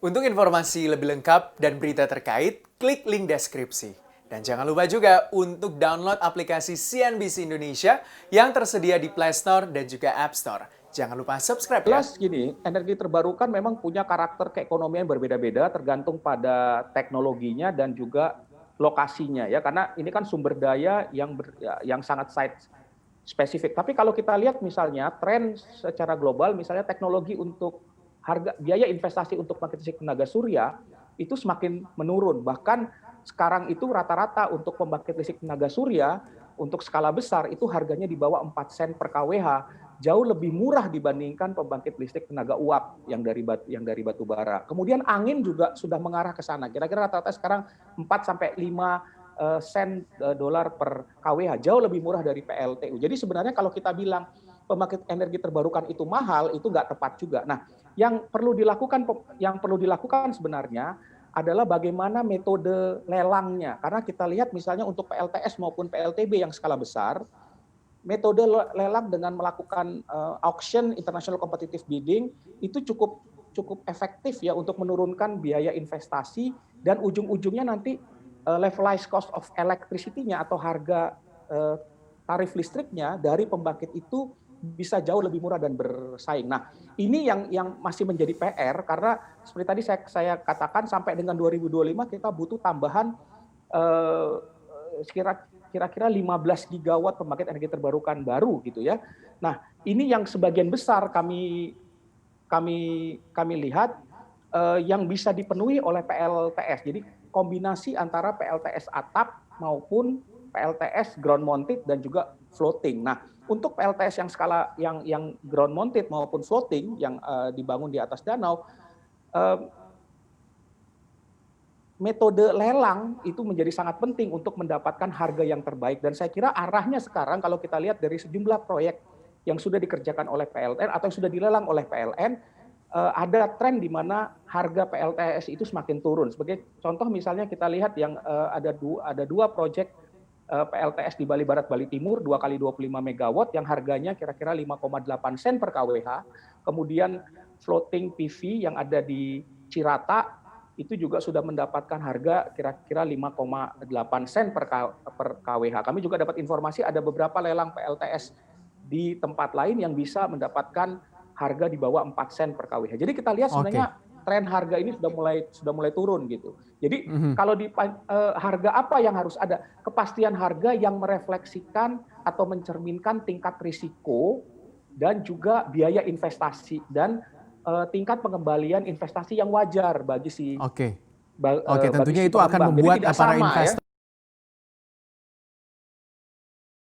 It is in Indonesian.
Untuk informasi lebih lengkap dan berita terkait, klik link deskripsi. Dan jangan lupa juga untuk download aplikasi CNBC Indonesia yang tersedia di Play Store dan juga App Store. Jangan lupa subscribe ya. Jelas gini, energi terbarukan memang punya karakter keekonomian berbeda-beda tergantung pada teknologinya dan juga lokasinya ya. Karena ini kan sumber daya yang sangat site spesifik. Tapi kalau kita lihat misalnya tren secara global, misalnya teknologi untuk harga biaya investasi untuk pembangkit listrik tenaga surya itu semakin menurun. Bahkan sekarang itu rata-rata untuk pembangkit listrik tenaga surya untuk skala besar itu harganya di bawah 4 sen per kWh, jauh lebih murah dibandingkan pembangkit listrik tenaga uap yang dari batu bara. Kemudian angin juga sudah mengarah ke sana. Kira-kira rata-rata sekarang 4 sampai 5 sen dolar per kWh, jauh lebih murah dari PLTU. Jadi sebenarnya kalau kita bilang pembangkit energi terbarukan itu mahal, itu nggak tepat juga. Nah, yang perlu dilakukan sebenarnya adalah bagaimana metode lelangnya. Karena kita lihat misalnya untuk PLTS maupun PLTB yang skala besar, metode lelang dengan melakukan auction, international competitive bidding, itu cukup efektif ya untuk menurunkan biaya investasi dan ujung-ujungnya nanti levelized cost of electricity-nya atau harga tarif listriknya dari pembangkit itu bisa jauh lebih murah dan bersaing. Nah, ini yang masih menjadi PR karena seperti tadi saya katakan sampai dengan 2025 kita butuh tambahan kira-kira 15 gigawatt pembangkit energi terbarukan baru gitu ya. Nah, ini yang sebagian besar kami lihat yang bisa dipenuhi oleh PLTS. Jadi kombinasi antara PLTS atap maupun PLTS ground mounted dan juga floating. Nah, untuk PLTS yang skala yang ground mounted maupun floating yang dibangun di atas danau, metode lelang itu menjadi sangat penting untuk mendapatkan harga yang terbaik. Dan saya kira arahnya sekarang kalau kita lihat dari sejumlah proyek yang sudah dikerjakan oleh PLN atau yang sudah dilelang oleh PLN, ada tren di mana harga PLTS itu semakin turun. Sebagai contoh misalnya kita lihat yang ada dua proyek PLTS di Bali Barat, Bali Timur, 2 kali 25 megawatt yang harganya kira-kira 5,8 sen per kWh. Kemudian floating PV yang ada di Cirata itu juga sudah mendapatkan harga kira-kira 5,8 sen per kWh. Kami juga dapat informasi ada beberapa lelang PLTS di tempat lain yang bisa mendapatkan harga di bawah 4 sen per kWh. Jadi kita lihat sebenarnya tren harga ini sudah mulai turun gitu. Jadi kalau di harga apa yang harus ada? Kepastian harga yang merefleksikan atau mencerminkan tingkat risiko dan juga biaya investasi dan tingkat pengembalian investasi yang wajar bagi si tentunya itu akan membuat para investor